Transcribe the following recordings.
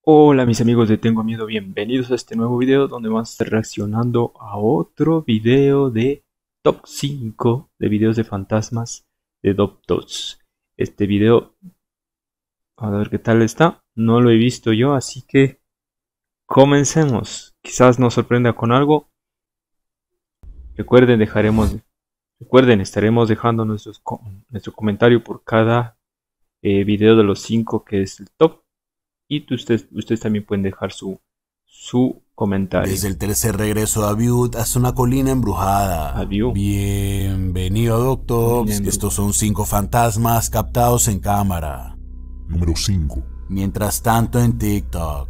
Hola mis amigos de Tengo Miedo, bienvenidos a este nuevo video donde vamos a estar reaccionando a otro video de Top 5 de videos de fantasmas de Top 2. Este video, a ver qué tal está, no lo he visto yo, así que comencemos. Quizás nos sorprenda con algo. Recuerden, estaremos dejando nuestro comentario por cada video de los 5 que es el top. Y ustedes también pueden dejar su comentario. Desde el tercer regreso a Butte hasta una colina embrujada. Bienvenido a Doctops. Estos son 5 fantasmas captados en cámara. Número 5. Mientras tanto en TikTok,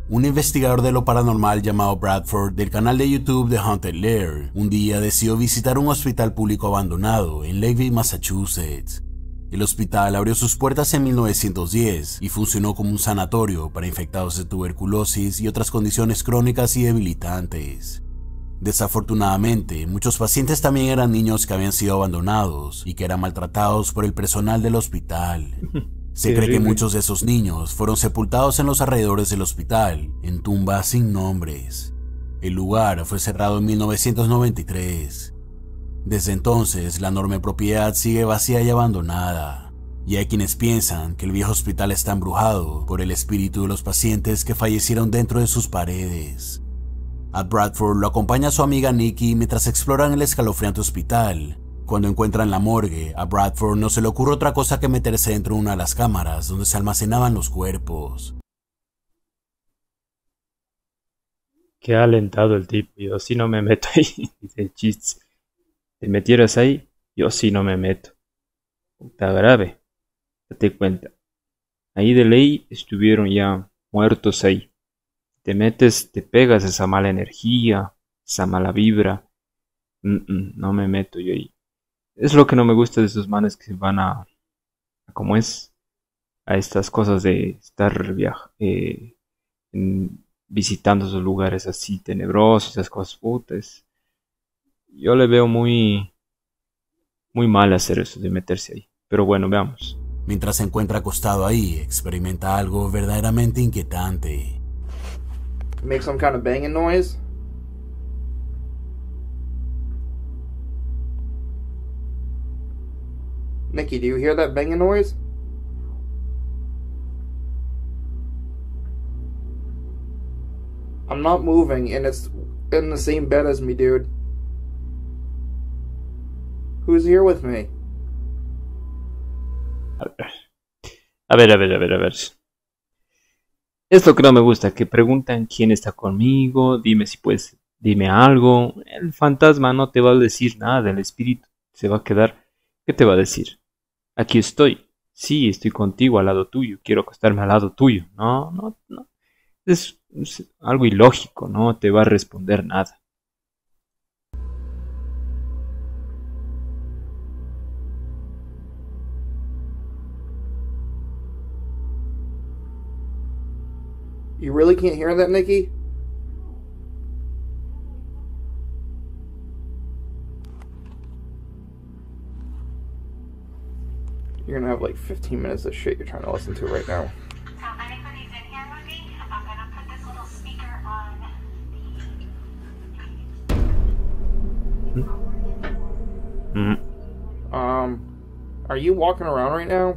un investigador de lo paranormal llamado Bradford del canal de YouTube The Haunted Lair un día decidió visitar un hospital público abandonado en Lakeville, Massachusetts. El hospital abrió sus puertas en 1910 y funcionó como un sanatorio para infectados de tuberculosis y otras condiciones crónicas y debilitantes. Desafortunadamente, muchos pacientes también eran niños que habían sido abandonados y que eran maltratados por el personal del hospital. Se cree que muchos de esos niños fueron sepultados en los alrededores del hospital, en tumbas sin nombres. El lugar fue cerrado en 1993. Desde entonces, la enorme propiedad sigue vacía y abandonada, y hay quienes piensan que el viejo hospital está embrujado por el espíritu de los pacientes que fallecieron dentro de sus paredes. A Bradford lo acompaña su amiga Nikki mientras exploran el escalofriante hospital. Cuando encuentran la morgue, a Bradford no se le ocurre otra cosa que meterse dentro de una de las cámaras donde se almacenaban los cuerpos. Qué alentado el tipo, yo sí no me meto ahí, dice chistes. Te metieras ahí, yo sí no me meto. Puta grave, date cuenta. Ahí de ley estuvieron ya muertos ahí. Te metes, te pegas esa mala energía, esa mala vibra. No me meto yo ahí. Es lo que no me gusta de esos manes que van a ¿cómo es? A estas cosas de estar visitando esos lugares así tenebrosos, esas cosas putas. Yo le veo muy mal hacer eso de meterse ahí. Pero bueno, veamos. Mientras se encuentra acostado ahí, experimenta algo verdaderamente inquietante. Make some kind of banging noise. Nikki, do you hear that banging noise? I'm not moving and it's in the same bed as me, dude. Who's here with me? A ver. Es lo que no me gusta, que preguntan quién está conmigo, dime si puedes, dime algo. El fantasma no te va a decir nada, el espíritu se va a quedar. ¿Qué te va a decir? Aquí estoy. Sí, estoy contigo al lado tuyo, quiero acostarme al lado tuyo. No. Es algo ilógico, no te va a responder nada. You really can't hear that, Nikki? You're gonna have like 15 minutes of shit you're trying to listen to right now. So anybody's in here with me, I'm gonna put this little speaker on the... Are you walking around right now?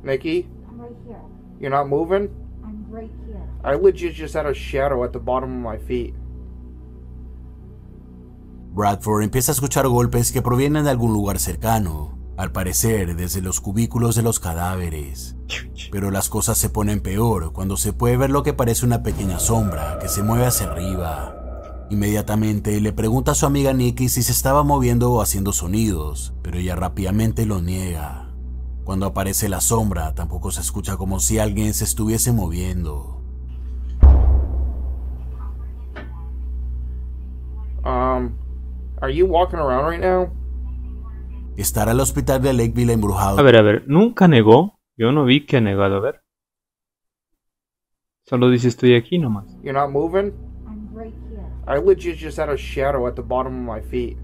Nikki? I'm right here. You're not moving? I'm right here. I legit just had a shadow at the bottom of my feet. Bradford empieza a escuchar golpes que provienen de algún lugar cercano, al parecer desde los cubículos de los cadáveres. Pero las cosas se ponen peor cuando se puede ver lo que parece una pequeña sombra que se mueve hacia arriba. Inmediatamente le pregunta a su amiga Nikki si se estaba moviendo o haciendo sonidos, pero ella rápidamente lo niega. Cuando aparece la sombra, tampoco se escucha como si alguien se estuviese moviendo. Are you walking around right now? Estar al hospital de Lakeville embrujado. A ver, nunca negó. Yo no vi que ha negado, a ver. Solo dice estoy aquí nomás. You're not moving? I'm right here. I legit just had a shadow at the bottom of my feet.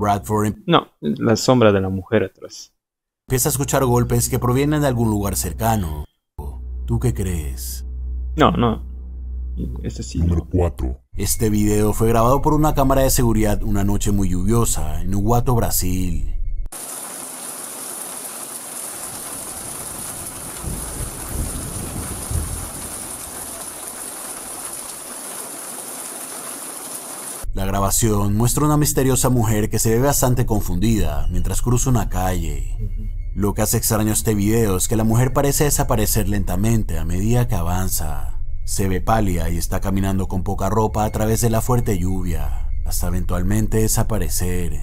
Bradford No, la sombra de la mujer atrás. empieza a escuchar golpes que provienen de algún lugar cercano. ¿Tú qué crees? No. Este sí. Número 4. Este video fue grabado por una cámara de seguridad una noche muy lluviosa en Uguato, Brasil. La grabación muestra una misteriosa mujer que se ve bastante confundida mientras cruza una calle. Lo que hace extraño este video es que la mujer parece desaparecer lentamente a medida que avanza. Se ve pálida y está caminando con poca ropa a través de la fuerte lluvia, hasta eventualmente desaparecer.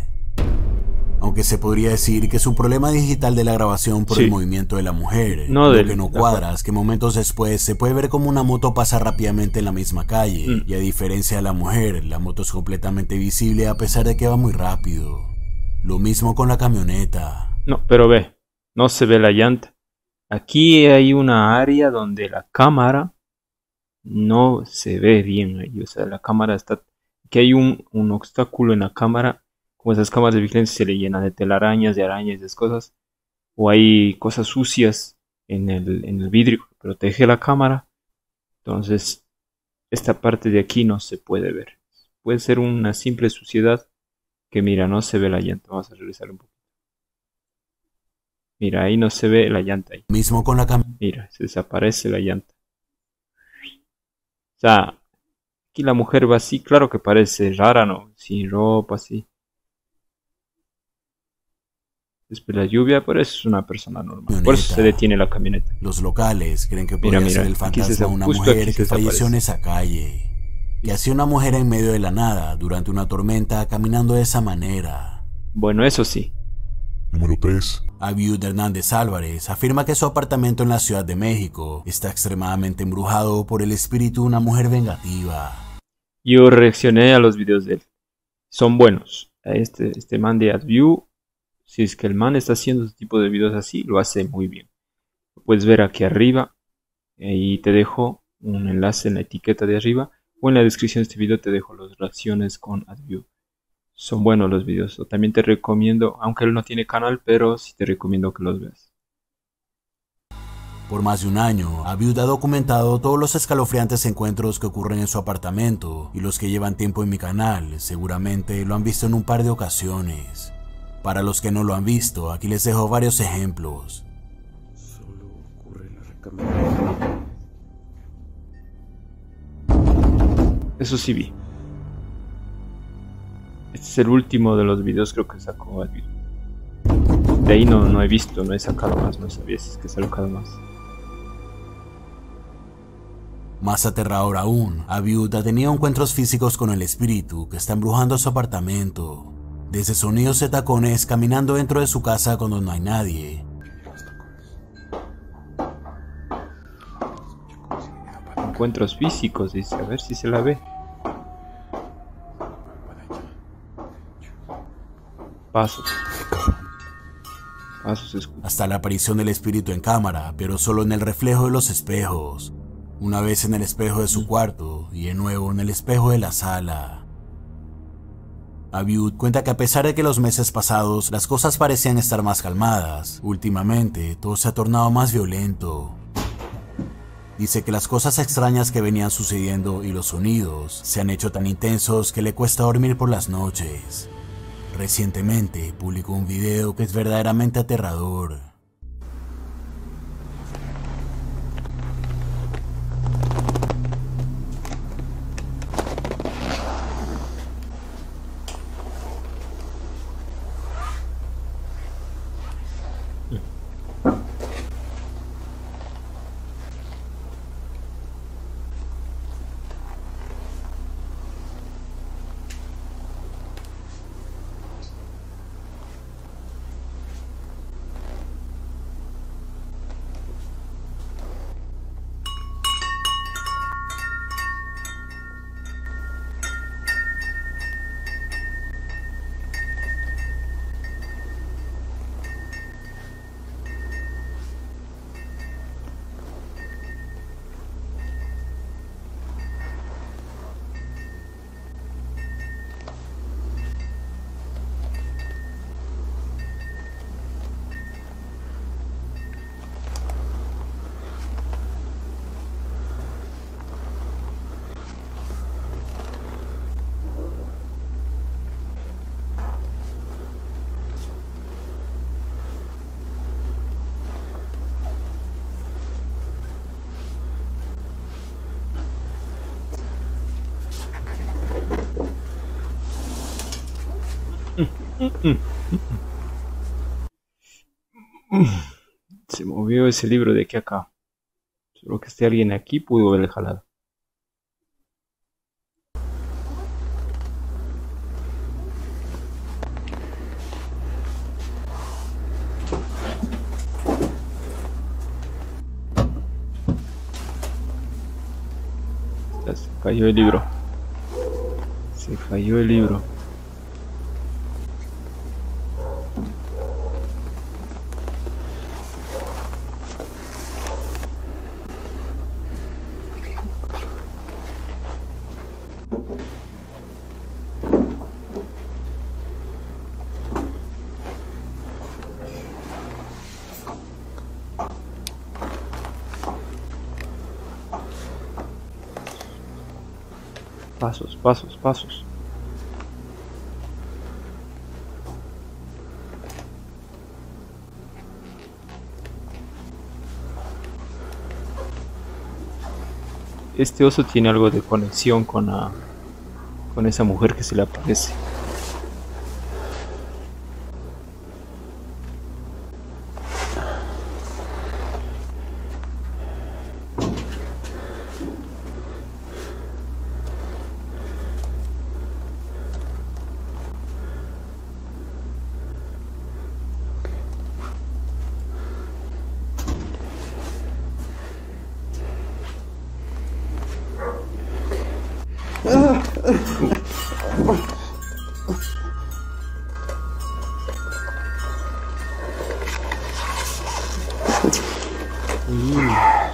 Aunque se podría decir que es un problema digital de la grabación por el movimiento de la mujer. Lo que no cuadra es que momentos después se puede ver como una moto pasa rápidamente en la misma calle, y a diferencia de la mujer, la moto es completamente visible a pesar de que va muy rápido. Lo mismo con la camioneta. No, pero ve, no se ve la llanta. Aquí hay una área donde la cámara no se ve bien ahí, o sea, la cámara está... Aquí hay un obstáculo en la cámara. Como esas cámaras de vigilancia se le llenan de telarañas, de arañas y esas cosas, o hay cosas sucias en el vidrio que protege la cámara, entonces esta parte de aquí no se puede ver. Puede ser una simple suciedad que mira, no se ve la llanta. Vamos a regresar un poco. Mira, ahí no se ve la llanta ahí. Mismo con la cámara. Mira, se desaparece la llanta. O sea, aquí la mujer va así, claro que parece rara, ¿no? Sin ropa, así. Después la lluvia, pero eso es una persona normal. Por eso se detiene la camioneta. Los locales creen que podría ser el fantasma de una mujer que falleció en esa calle. Que hacía una mujer en medio de la nada durante una tormenta caminando de esa manera. Bueno, eso sí. Número 3. Abiud Hernández Álvarez afirma que su apartamento en la Ciudad de México está extremadamente embrujado por el espíritu de una mujer vengativa. Yo reaccioné a los videos de él. Son buenos. Este man de Abiud, si es que el man está haciendo este tipo de videos así, lo hace muy bien. Lo puedes ver aquí arriba. Y te dejo un enlace en la etiqueta de arriba. O en la descripción de este video te dejo las reacciones con Abiud. Son buenos los videos. También te recomiendo, aunque él no tiene canal, pero sí te recomiendo que los veas. Por más de un año, Abiud ha documentado todos los escalofriantes encuentros que ocurren en su apartamento, y los que llevan tiempo en mi canal seguramente lo han visto en un par de ocasiones. Para los que no lo han visto, aquí les dejo varios ejemplos. Solo ocurre en la recámara. Eso sí vi. Este es el último de los videos, creo que sacó Abiud. De ahí no he visto, no he sacado más, no sabía si es que he sacado más. Más aterrador aún, Abiud ha tenido encuentros físicos con el espíritu que está embrujando su apartamento. Desde sonidos de tacones caminando dentro de su casa cuando no hay nadie. Encuentros físicos, dice, a ver si se la ve. Pasos escuchan. Hasta la aparición del espíritu en cámara, pero solo en el reflejo de los espejos. Una vez en el espejo de su cuarto y de nuevo en el espejo de la sala. Abiud cuenta que a pesar de que los meses pasados las cosas parecían estar más calmadas, últimamente todo se ha tornado más violento. Dice que las cosas extrañas que venían sucediendo y los sonidos se han hecho tan intensos que le cuesta dormir por las noches. Recientemente publicó un video que es verdaderamente aterrador. Se movió ese libro de aquí a acá. Solo que esté alguien aquí pudo haber jalado. Se cayó el libro. Se cayó el libro. Pasos, pasos, pasos. Este oso tiene algo de conexión con esa mujer que se le aparece.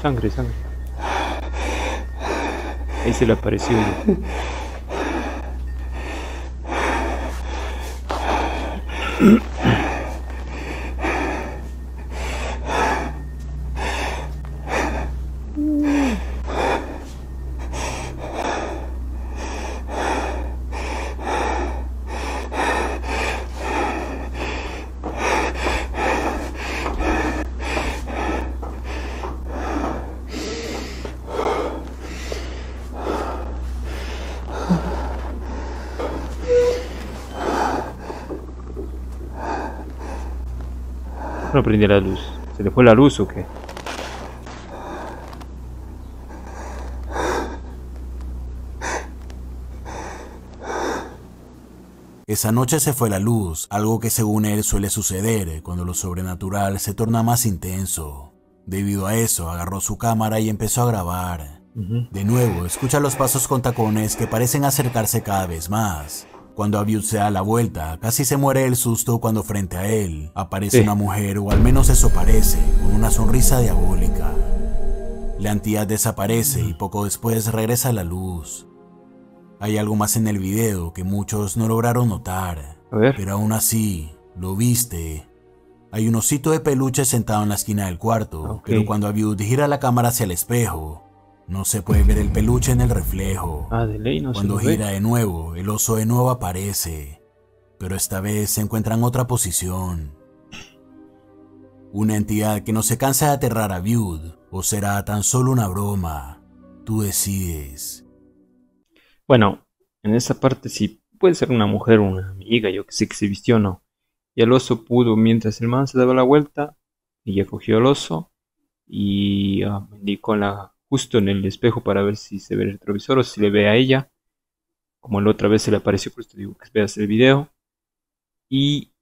Sangre, sangre. Ahí se le apareció. No prende la luz. ¿Se le fue la luz o qué? Esa noche se fue la luz, algo que según él suele suceder cuando lo sobrenatural se torna más intenso. Debido a eso, agarró su cámara y empezó a grabar. De nuevo, escucha los pasos con tacones que parecen acercarse cada vez más. Cuando Abiud se da la vuelta, casi se muere del susto cuando frente a él aparece una mujer, o al menos eso parece, con una sonrisa diabólica. La entidad desaparece y poco después regresa a la luz. Hay algo más en el video que muchos no lograron notar, pero aún así, lo viste. Hay un osito de peluche sentado en la esquina del cuarto, pero cuando Abiud gira la cámara hacia el espejo, no se puede ver el peluche en el reflejo. De ley no Cuando se lo gira ve. de nuevo, el oso de nuevo aparece, pero esta vez se encuentra en otra posición. Una entidad que no se cansa de aterrar a Abiud, o será tan solo una broma. Tú decides. Bueno, en esa parte sí puede ser una mujer o una amiga, yo que sé, que se vistió o no. Y el oso pudo, mientras el man se daba la vuelta, ella cogió al oso y me indicó justo en el espejo para ver si se ve el retrovisor o si le ve a ella. Como la otra vez se le apareció, por esto digo que veas el video. Y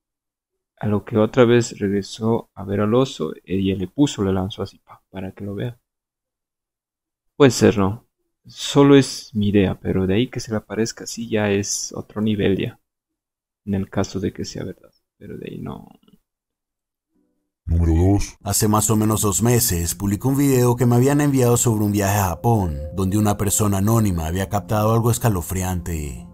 a lo que otra vez regresó a ver al oso, ella le lanzó así para que lo vea. Puede ser, ¿no? Solo es mi idea, pero de ahí que se le aparezca así ya es otro nivel ya. En el caso de que sea verdad, pero de ahí no. Número 2. Hace más o menos 2 meses publicé un video que me habían enviado sobre un viaje a Japón, donde una persona anónima había captado algo escalofriante.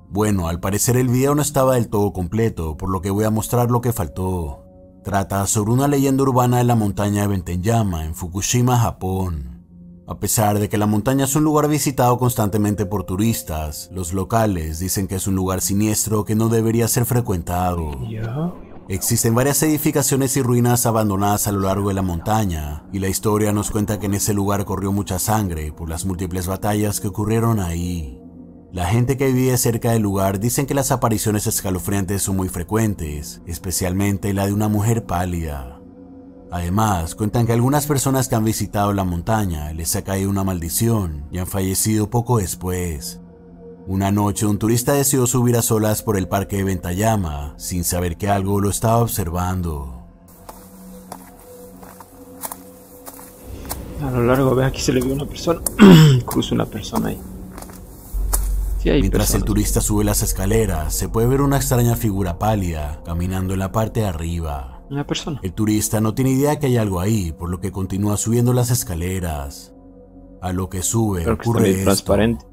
Bueno, al parecer el video no estaba del todo completo, por lo que voy a mostrar lo que faltó. Trata sobre una leyenda urbana de la montaña de Bentenyama, en Fukushima, Japón. A pesar de que la montaña es un lugar visitado constantemente por turistas, los locales dicen que es un lugar siniestro que no debería ser frecuentado. Ya. Existen varias edificaciones y ruinas abandonadas a lo largo de la montaña, y la historia nos cuenta que en ese lugar corrió mucha sangre por las múltiples batallas que ocurrieron ahí. La gente que vive cerca del lugar dicen que las apariciones escalofriantes son muy frecuentes, especialmente la de una mujer pálida. Además, cuentan que algunas personas que han visitado la montaña les ha caído una maldición y han fallecido poco después. Una noche un turista decidió subir a solas por el parque de Ventayama, sin saber que algo lo estaba observando. A lo largo, ve, aquí se le ve una persona. Cruza una persona ahí. Sí, hay Mientras personas. el turista sube las escaleras, se puede ver una extraña figura pálida caminando en la parte de arriba. Una persona. El turista no tiene idea que hay algo ahí, por lo que continúa subiendo las escaleras. A lo que sube, Creo que está ocurre medio esto. transparente.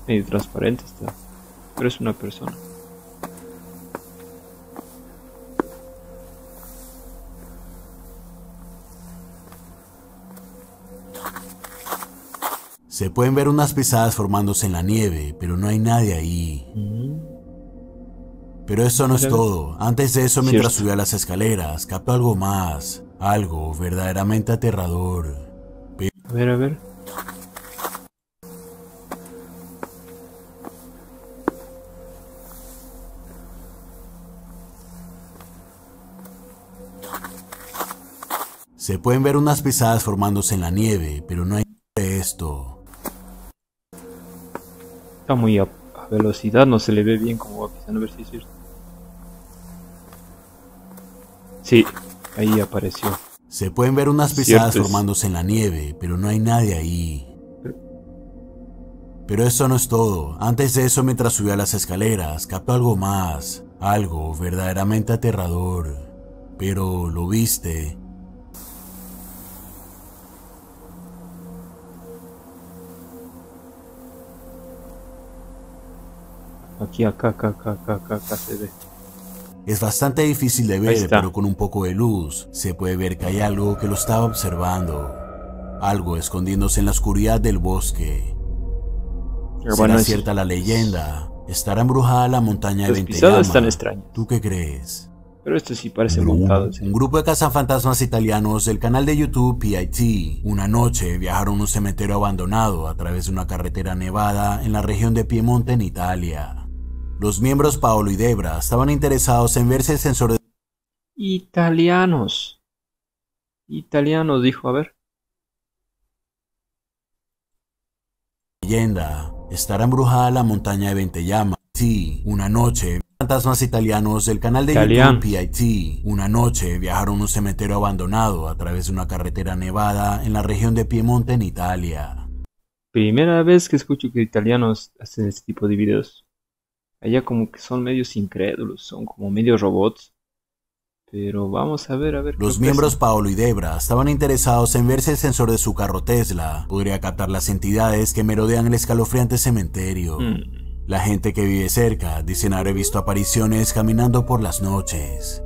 Medio transparente está. Pero es una persona. Se pueden ver unas pisadas formándose en la nieve, pero no hay nadie ahí. Pero eso no es todo. Antes de eso, mientras Cierto. subía las escaleras, captó algo más. Algo verdaderamente aterrador. A ver, a ver. Se pueden ver unas pisadas formándose en la nieve, pero no hay nada de esto. Está muy a velocidad, no se le ve bien como va pisando, a ver si es cierto. Sí, ahí apareció. Se pueden ver unas pisadas Cierto es. formándose en la nieve, pero no hay nadie ahí. Pero eso no es todo. Antes de eso, mientras subía las escaleras, captó algo más. Algo verdaderamente aterrador. Pero, ¿lo viste? Aquí, acá se ve. Es bastante difícil de Ahí ver, está. pero con un poco de luz se puede ver que hay algo que lo estaba observando. Algo escondiéndose en la oscuridad del bosque. Pero ¿Será bueno, cierta la leyenda? ¿Estará embrujada la montaña de Las pisadas Ventayama? están extrañas. ¿Tú qué crees? Pero esto sí parece Número montado. uno. ¿Sí? Un grupo de cazafantasmas italianos del canal de YouTube PIT, una noche viajaron a un cementerio abandonado a través de una carretera nevada en la región de Piemonte, en Italia. Los miembros Paolo y Debra estaban interesados en ver si el sensor de Italianos. Italianos, dijo, a ver. leyenda estará embrujada la montaña de Ventayama. Sí, una noche, fantasmas italianos del canal de Italiano. YouTube PIT, una noche viajaron a un cementerio abandonado a través de una carretera nevada en la región de Piemonte, en Italia. Primera vez que escucho que italianos hacen este tipo de videos. Allá como que son medios incrédulos, son como medios robots. Pero vamos a ver, Los creo que miembros sí. Paolo y Debra estaban interesados en ver si el sensor de su carro Tesla podría captar las entidades que merodean el escalofriante cementerio. La gente que vive cerca dicen haber visto apariciones caminando por las noches.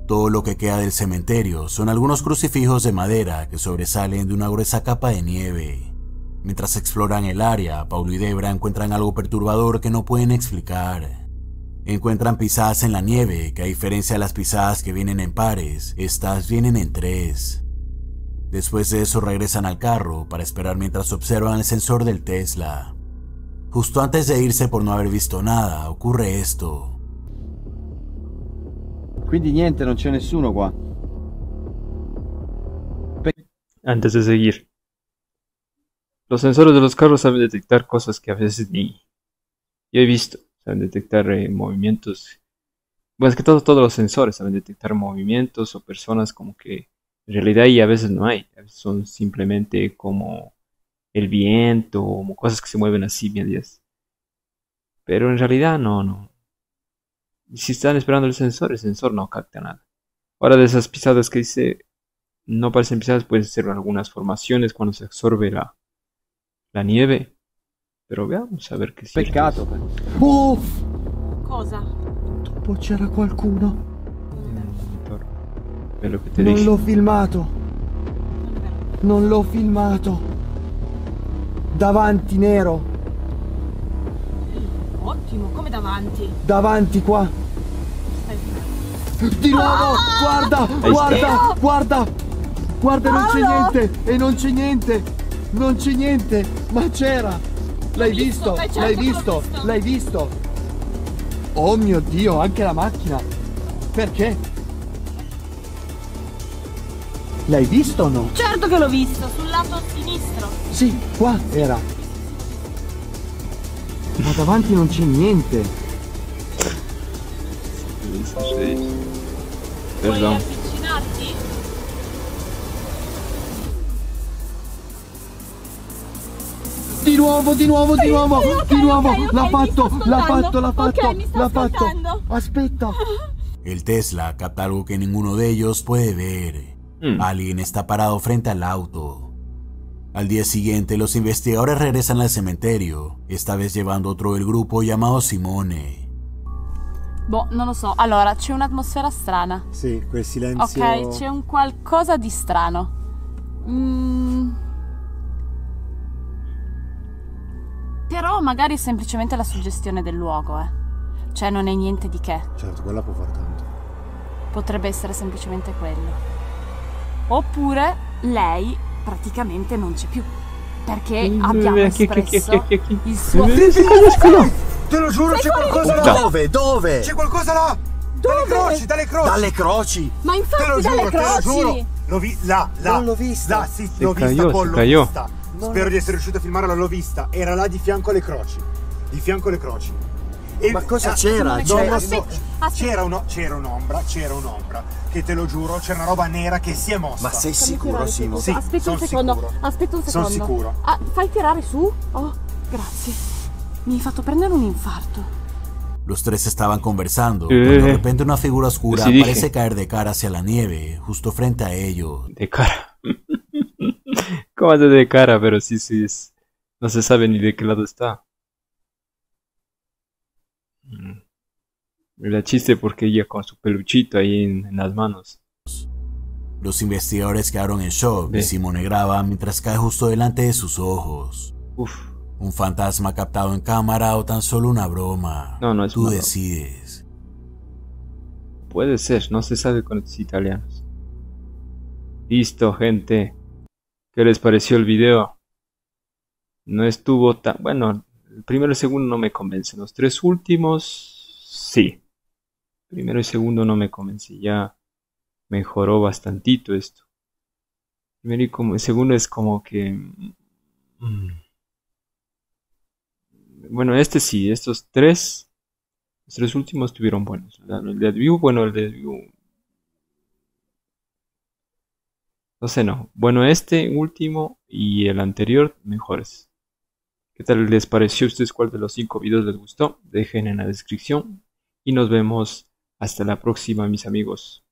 Todo lo que queda del cementerio son algunos crucifijos de madera que sobresalen de una gruesa capa de nieve. Mientras exploran el área, Paolo y Debra encuentran algo perturbador que no pueden explicar. Encuentran pisadas en la nieve que, a diferencia de las pisadas que vienen en pares, estas vienen en 3. Después de eso regresan al carro para esperar mientras observan el sensor del Tesla. Justo antes de irse por no haber visto nada, ocurre esto. Quindi niente, non c'è nessuno qua. Antes de seguir. Los sensores de los carros saben detectar cosas que a veces ni yo he visto. Saben detectar movimientos. Bueno, es que todos los sensores saben detectar movimientos o personas como que en realidad y a veces no hay. A veces son simplemente como el viento o como cosas que se mueven así, medias. Pero en realidad no. Y si están esperando el sensor no capta nada. Ahora de esas pisadas que dice no parecen pisadas, pueden ser algunas formaciones cuando se absorbe la nieve. Pero veamos a ver qué es. Peccato. Oh, Cosa? dopo c'era qualcuno. Ve lo que te Non dije. l'ho filmato. Non l'ho filmato. Davanti, nero. Ottimo, come davanti. Davanti qua. Stai fermo. Di nuovo! Guarda! Guarda! Guarda! Guarda, non c'è niente! E non c'è niente! Non c'è niente! Ma c'era! L'hai visto? certo L'hai che l'ho visto? visto. L'hai visto? Oh mio Dio, anche la macchina. Perché? L'hai visto o no? Certo che l'ho visto, sul lato sinistro. Sì, qua era. Ma davanti non c'è niente. Puoi Perdón. avvicinarti? Di nuovo. ok, L'ha mi fatto, sto l'ha ascoltando. fatto, l'ha fatto, Ok, mi sto l'ha fatto. ascoltando. Aspetta. El Tesla capta algo que ninguno de ellos puede ver. Alguien está parado frente al auto. Al día siguiente, los investigadores regresan al cementerio, esta vez llevando otro del grupo llamado Simone. Boh, non lo so. Allora, c'è un'atmosfera strana. Sì, quel silenzio. Ok, c'è un qualcosa di strano. Però magari è semplicemente la suggestione del luogo, eh. Cioè non è niente di che. Certo, quella può far tanto. Potrebbe essere semplicemente quello. Oppure lei praticamente non c'è più. Perché abbiamo espresso il suo... Te lo giuro, c'è qualcosa là! Dove? C'è qualcosa là! Dove? Dalle croci! Ma infatti dalle croci! L'ho vista! Non l'ho vista. Là, sì, Si cayó. Spero di essere riuscito a filmarla, l'ho vista. Era là di fianco alle croci. Ma cosa c'era? C'era un'ombra, che te lo giuro, c'era una roba nera che si è mossa. Ma sei sicuro, Simo? Sì, Aspetta un secondo, Sono sicuro. Ah, fai tirare su? Oh, grazie. Mi hai fatto prendere un infarto. Los tres estaban conversando, cuando de repente una figura oscura Sí dije. parece caer de cara hacia la nieve, justo frente a ellos. De cara. ¿Cómo hace de cara? Pero sí, no se sabe ni de qué lado está. Era chiste porque ella con su peluchito ahí en las manos. Los investigadores quedaron en shock y Ve. Simone graba mientras cae justo delante de sus ojos. Uf. Un fantasma captado en cámara o tan solo una broma. No, es Tú una broma. decides. Puede ser, no se sabe con estos italianos. Listo, gente. ¿Qué les pareció el video? No estuvo tan... Bueno, el primero y el segundo no me convencen. Los tres últimos, sí. Primero y segundo no me convencen. Ya mejoró bastantito esto. Primero y como, el segundo es como que... Bueno, este sí, estos tres... Los tres últimos estuvieron buenos. El de View, bueno, el de View... No sé, no. Bueno, este último y el anterior, mejores. ¿Qué tal les pareció a ustedes? ¿Cuál de los 5 videos les gustó? Dejen en la descripción. Y nos vemos hasta la próxima, mis amigos.